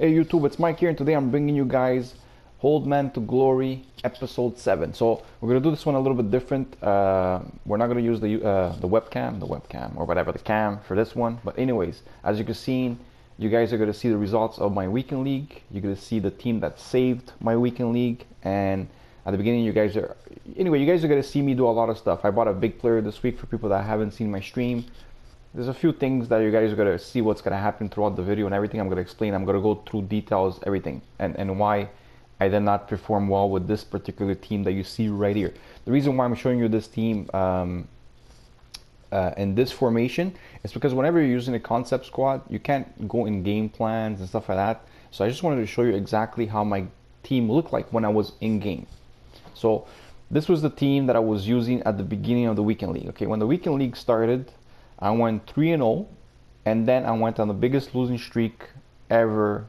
Hey YouTube, it's Mike here, and today I'm bringing you guys Hold Man to Glory episode 7. So we're gonna do this one a little bit different. We're not gonna use the webcam or whatever, the cam for this one. But anyways, as you can see, you guys are gonna see the results of my weekend league. You're gonna see the team that saved my weekend league, and at the beginning, you guys are gonna see me do a lot of stuff. I bought a big player this week for people that haven't seen my stream. There's a few things that you guys are going to see what's going to happen throughout the video and everything. I'm going to explain. I'm going to go through details, everything, and why I did not perform well with this particular team that you see right here. The reason why I'm showing you this team in this formation is because whenever you're using a concept squad, you can't go in game plans and stuff like that. So I just wanted to show you exactly how my team looked like when I was in game. So this was the team that I was using at the beginning of the weekend league. Okay, when the weekend league started, I went 3-0, and then I went on the biggest losing streak ever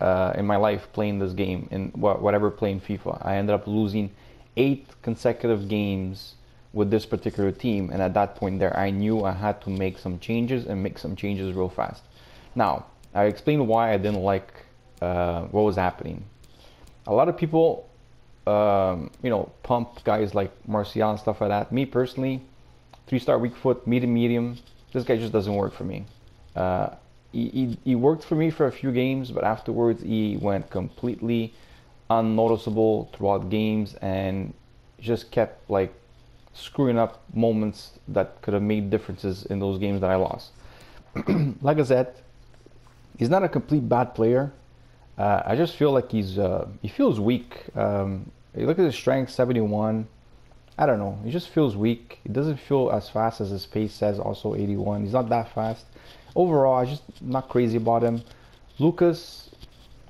in my life playing this game, in whatever playing FIFA. I ended up losing 8 consecutive games with this particular team, and at that point there, I knew I had to make some changes and make some changes real fast. Now, I explained why I didn't like what was happening. A lot of people, pump guys like Martial and stuff like that. Me personally, 3-star weak foot, medium. This guy just doesn't work for me. He worked for me for a few games, but afterwards he went completely unnoticeable throughout games and just kept like screwing up moments that could have made differences in those games that I lost. Like I said, he's not a complete bad player. I just feel like he feels weak. You look at his strength, 71. I don't know, he just feels weak. He doesn't feel as fast as his pace says, also 81. He's not that fast. Overall, I'm just not crazy about him. Lucas,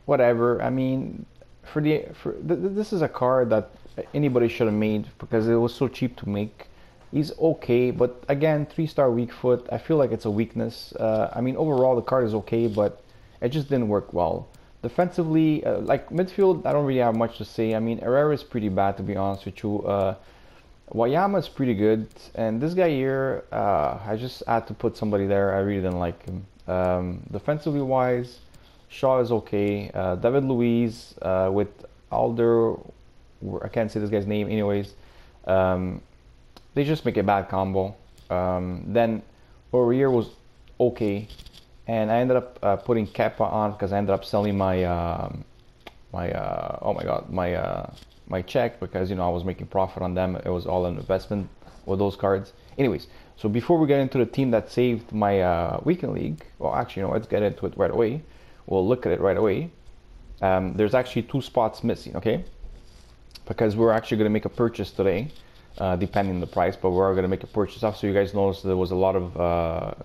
whatever. I mean, this is a card that anybody should have made because it was so cheap to make. He's okay, but again, 3-star weak foot. I feel like it's a weakness. I mean, overall, the card is okay, but it just didn't work well. Defensively, like midfield, I don't really have much to say. I mean, Herrera is pretty bad, to be honest with you. Wayama is pretty good, and this guy here, I just had to put somebody there. I really didn't like him. Defensively wise, Shaw is okay. David Luiz with Alder, I can't say this guy's name anyways. They just make a bad combo. Then Aurier was okay, and I ended up putting Kepa on because I ended up selling my my check because I was making profit on them. It was all an investment with those cards. Anyways, so before we get into the team that saved my weekend league, well, actually, let's get into it right away. We'll look at it right away. There's actually 2 spots missing, okay? Because we're actually going to make a purchase today, depending on the price, but we're going to make a purchase. Also, you guys noticed there was a lot of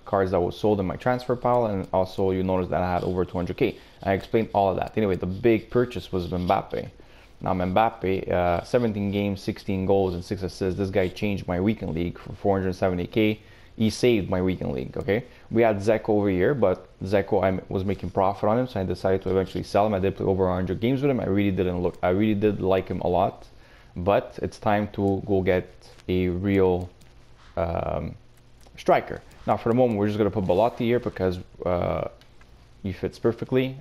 cards that was sold in my transfer pile, and also you noticed that I had over 200k. I explained all of that. Anyway, the big purchase was Mbappe. Now Mbappe, 17 games, 16 goals, and 6 assists. This guy changed my weekend league for 470k. He saved my weekend league, okay? We had Zeko over here, but Zeko, I was making profit on him, so I decided to eventually sell him. I did play over 100 games with him. I really did like him a lot, but it's time to go get a real striker. Now, for the moment, we're just going to put Belotti here because he fits perfectly.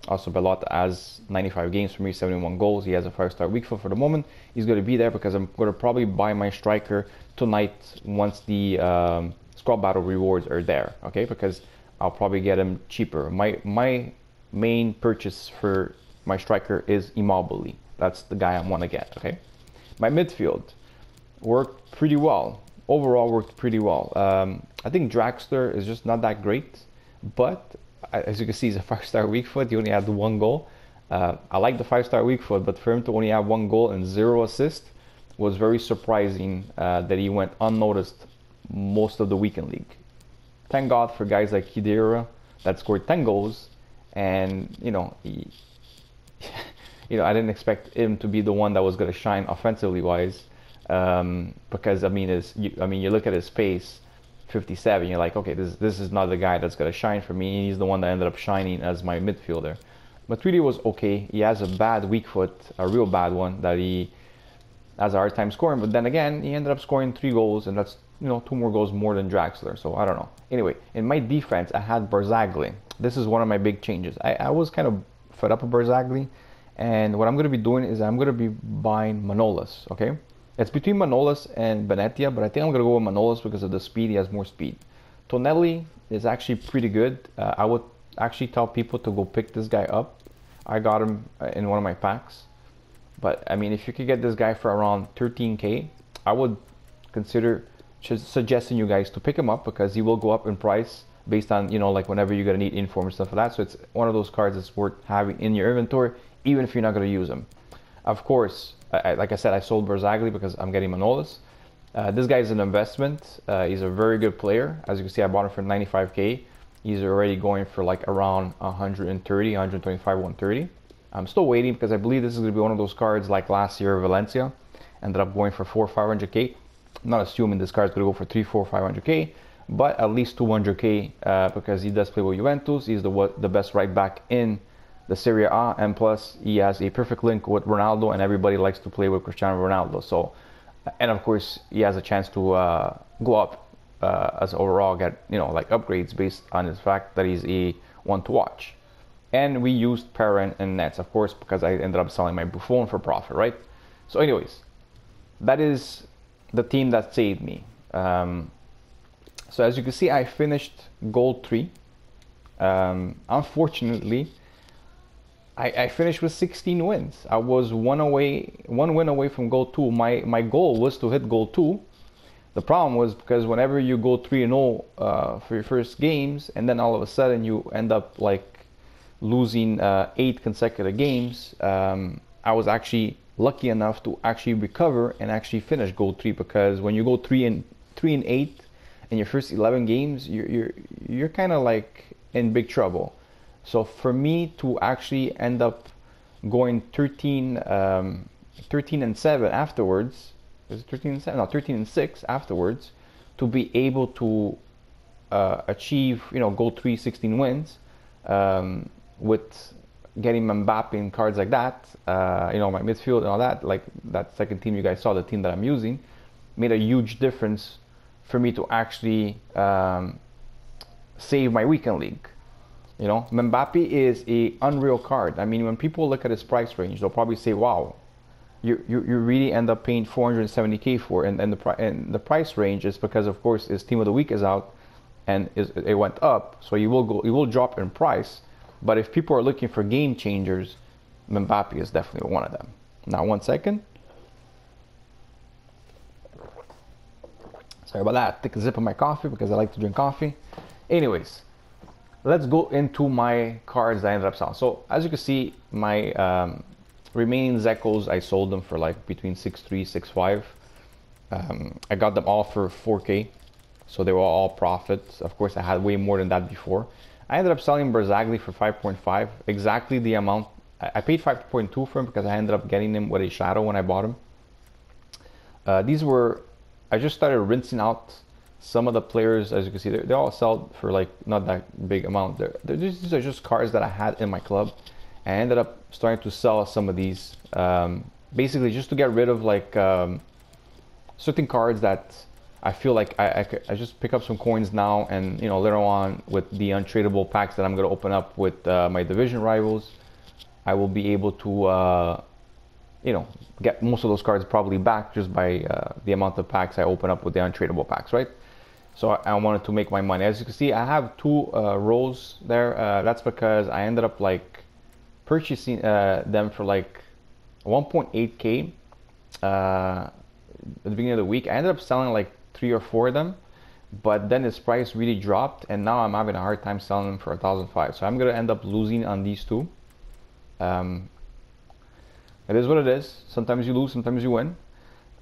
Also, Belotti has 95 games for me, 71 goals. He has a 5-star weak foot for the moment. He's going to be there because I'm going to probably buy my striker tonight once the squad battle rewards are there. Okay, because I'll probably get him cheaper. My main purchase for my striker is Immobile. That's the guy I want to get. Okay, my midfield worked pretty well. Overall, worked pretty well. I think Draxler is just not that great, but as you can see, he's a 5-star weak foot. He only had 1 goal. I like the 5-star weak foot, but for him to only have 1 goal and 0 assist was very surprising that he went unnoticed most of the weekend league. Thank God for guys like Hidera that scored 10 goals, and I didn't expect him to be the one that was going to shine offensively wise, because you look at his pace. 57, you're like, okay, this is not the guy that's gonna shine for me. He's the one that ended up shining as my midfielder. But really was okay. He has a bad weak foot, a real bad one, that he has a hard time scoring. But then again, he ended up scoring 3 goals, and that's 2 more goals more than Draxler. So I don't know. Anyway, in my defense, I had Barzagli. This is one of my big changes. I was kind of fed up with Barzagli, and what I'm going to be doing is I'm going to be buying Manolas. Okay, it's between Manolas and Benetia, but I think I'm going to go with Manolas because of the speed. He has more speed. Tonelli is actually pretty good. I would actually tell people to go pick this guy up. I got him in one of my packs. But I mean, if you could get this guy for around 13K, I would consider suggesting you guys to pick him up because he will go up in price based on, like whenever you're going to need inform and stuff like that. So it's one of those cards that's worth having in your inventory, even if you're not going to use them. Of course, like I said, I sold Barzagli because I'm getting Manolas. This guy is an investment. He's a very good player. As you can see, I bought him for 95K. He's already going for like around 130, 125, 130. I'm still waiting because I believe this is going to be one of those cards like last year Valencia. Ended up going for 400, 500K. I'm not assuming this card is going to go for 3, 4, 500K, but at least 200K because he does play with Juventus. He's the best right back in the Serie A, and plus he has a perfect link with Ronaldo, and everybody likes to play with Cristiano Ronaldo. So, and of course he has a chance to go up as overall, get like upgrades based on his fact that he's a one to watch. And we used Perrin and Nets, of course, because I ended up selling my Buffon for profit, right? So anyways, that is the team that saved me. So as you can see, I finished gold 3. Unfortunately, I finished with 16 wins. I was one win away from gold 2. My goal was to hit gold 2. The problem was because whenever you go 3-0 for your first games, and then all of a sudden you end up like losing 8 consecutive games, I was actually lucky enough to actually recover and actually finish gold 3, because when you go 3-8 in your first 11 games, you're kind of like in big trouble. So for me to actually end up going 13 and 7 afterwards, is it 13 and 7? No, 13 and 6 afterwards, to be able to achieve gold 3, 16 wins, with getting Mbappe in cards like that, my midfield and all that, like that second team you guys saw, the team that I'm using, made a huge difference for me to actually save my weekend league. Mbappe is a unreal card. I mean, when people look at his price range, they'll probably say, "Wow, you really end up paying 470K for it." And the price range is because, of course, his team of the week is out, and it went up, so it will drop in price. But if people are looking for game changers, Mbappe is definitely one of them. Now, 1 second. Sorry about that. Take a sip of my coffee because I like to drink coffee. Anyways, let's go into my cards that I ended up selling. So as you can see, my remaining Zekos, I sold them for like between 6.3, 6.5. I got them all for 4K, so they were all profits. Of course, I had way more than that before. I ended up selling Barzagli for 5.5, exactly the amount. I paid 5.2 for him because I ended up getting him with a shadow when I bought him. I just started rinsing out some of the players. As you can see, they all sell for like not that big amount. These are just cards that I had in my club. I ended up starting to sell some of these, basically just to get rid of like certain cards that I feel like I just pick up some coins now, and later on with the untradeable packs that I'm going to open up with my division rivals, I will be able to get most of those cards probably back just by the amount of packs I open up with the untradeable packs, right? So I wanted to make my money. As you can see, I have 2 rows there. That's because I ended up like purchasing them for like 1.8K at the beginning of the week. I ended up selling like 3 or 4 of them, but then its price really dropped, and now I'm having a hard time selling them for 1,005. So I'm gonna end up losing on these 2. It is what it is. Sometimes you lose, sometimes you win.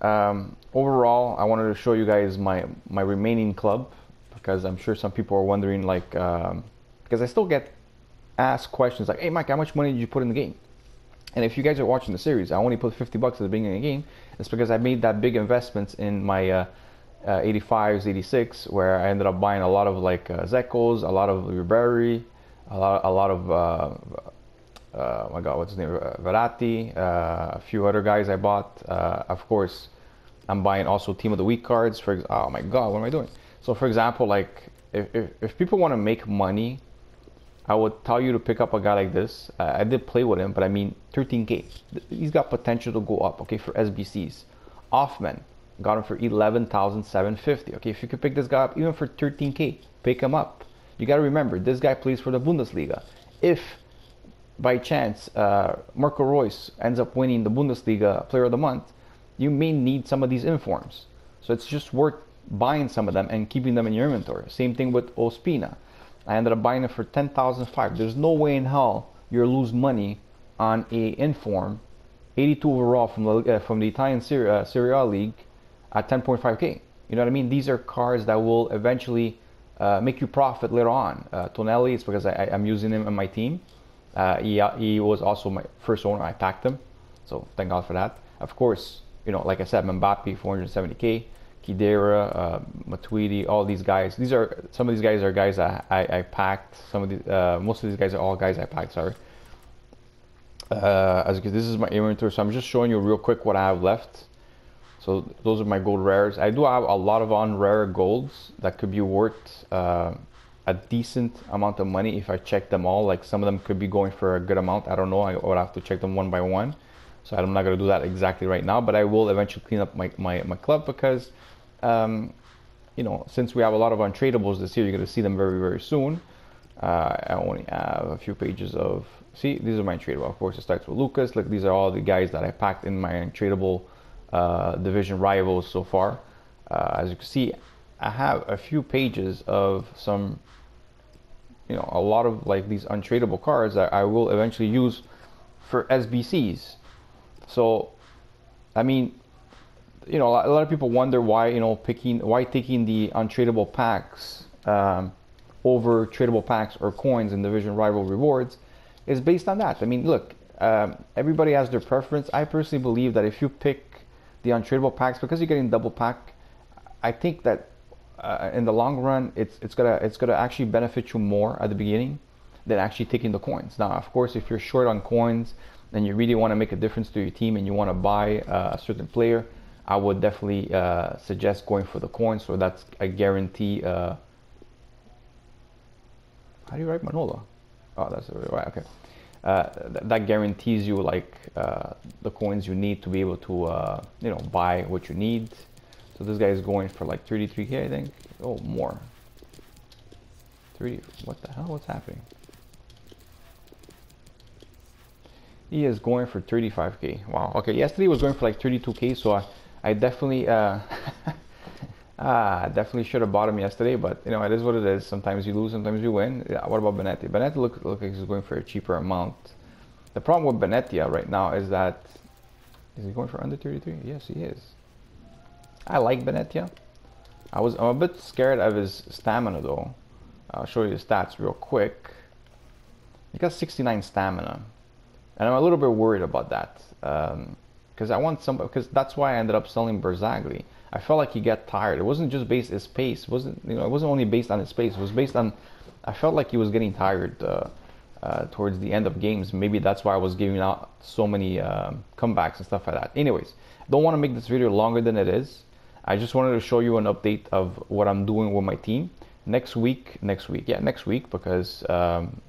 Overall, I wanted to show you guys my remaining club, because I'm sure some people are wondering, like, because I still get asked questions like, "Hey Mike, how much money did you put in the game?" And if you guys are watching the series, I only put 50 bucks at the beginning of the game. It's because I made that big investments in my 85s, 86, where I ended up buying a lot of like Zekos, a lot of Ribery, a lot of my God, what's his name? Verratti, a few other guys I bought. Of course, I'm buying also Team of the Week cards. Oh my God, what am I doing? So for example, like if people want to make money, I would tell you to pick up a guy like this. I did play with him, but I mean 13K. He's got potential to go up, okay, for SBCs. Offman, got him for 11,750. Okay, if you could pick this guy up even for 13K, pick him up. You got to remember, this guy plays for the Bundesliga. If by chance Marco Reus ends up winning the Bundesliga Player of the Month, you may need some of these informs. So it's just worth buying some of them and keeping them in your inventory. Same thing with Ospina. I ended up buying it for 10,005. There's no way in hell you'll lose money on a inform 82 overall from the Italian Serie A league at 10.5k. You know what I mean? These are cards that will eventually make you profit later on. Tonelli, it's because I'm using him on my team. He was also my first owner. I packed him, so thank God for that. Of course, you know, like I said, Mbappe 470k, Kidera, Matuidi, all these guys. Some of these guys are guys I packed. Some of the most of these guys are all guys I packed. Sorry. As you can, this is my inventory, so I'm just showing you real quick what I have left. So those are my gold rares. I do have a lot of unrare golds that could be worth a decent amount of money if I check them all. Like some of them could be going for a good amount. I don't know. I would have to check them one by one. So I'm not going to do that exactly right now, but I will eventually clean up my club because, you know, since we have a lot of untradables this year, you're going to see them very, very soon. I only have a few pages of, see, these are my tradable. Of course, it starts with Lucas. Look, these are all the guys that I packed in my tradable division rivals so far. As you can see, I have a few pages of some, you know, a lot of like these untradeable cards that I will eventually use for SBCs. So, I mean, you know, a lot of people wonder why, you know, why taking the untradeable packs over tradable packs or coins in division rival rewards is based on that. I mean, look, everybody has their preference. I personally believe that if you pick the untradeable packs because you're getting double pack, I think that in the long run, it's gonna actually benefit you more at the beginning than actually taking the coins. Now, of course, if you're short on coins and you really want to make a difference to your team and you want to buy a certain player, I would definitely suggest going for the coins. So that's a guarantee. How do you write Manola? Oh, that's right. Okay. That guarantees you like the coins you need to be able to you know, buy what you need. So this guy is going for like 33k, I think. Oh, more. 30. What the hell? What's happening? He is going for 35k. Wow. Okay. Yesterday he was going for like 32k. So I definitely definitely should have bought him yesterday. But you know, it is what it is. Sometimes you lose, sometimes you win. Yeah, what about Benetti? Benetti look like he's going for a cheaper amount. The problem with Benetti right now is that is he going for under 33? Yes, he is. I like Benetti. I'm a bit scared of his stamina though. I'll show you the stats real quick. He got 69 stamina, and I'm a little bit worried about that because I want some. Because that's why I ended up selling Berzagli. I felt like he got tired. It wasn't just based his pace. It wasn't, you know, it wasn't only based on his pace. It was based on. I felt like he was getting tired towards the end of games. Maybe that's why I was giving out so many comebacks and stuff like that. Anyways, don't want to make this video longer than it is. I just wanted to show you an update of what I'm doing with my team. Next week, because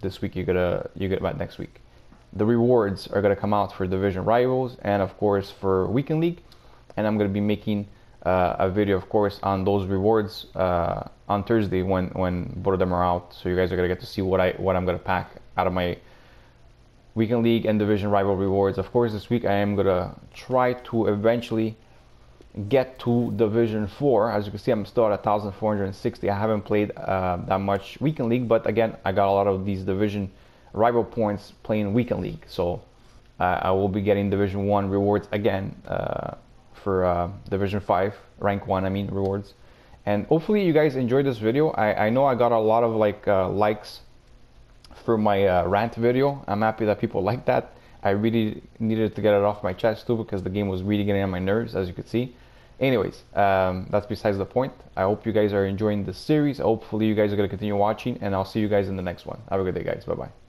this week you get about next week. The rewards are gonna come out for division rivals and of course for weekend league, and I'm gonna be making a video, of course, on those rewards on Thursday when both of them are out. So you guys are gonna get to see what I'm gonna pack out of my weekend league and division rival rewards. Of course, this week I am gonna try to eventually get to division 4. As you can see, I'm still at 1,460. I haven't played that much weekend league, but again, I got a lot of these division rival points playing weekend league, so I will be getting division 1 rewards again for division 5 rank 1, I mean, rewards. And hopefully you guys enjoyed this video. I know I got a lot of like likes for my rant video. I'm happy that people like that. I really needed to get it off my chest too, because the game was really getting on my nerves, as you could see. Anyways, that's besides the point. I hope you guys are enjoying this series. Hopefully you guys are going to continue watching, and I'll see you guys in the next one. Have a good day, guys. Bye bye.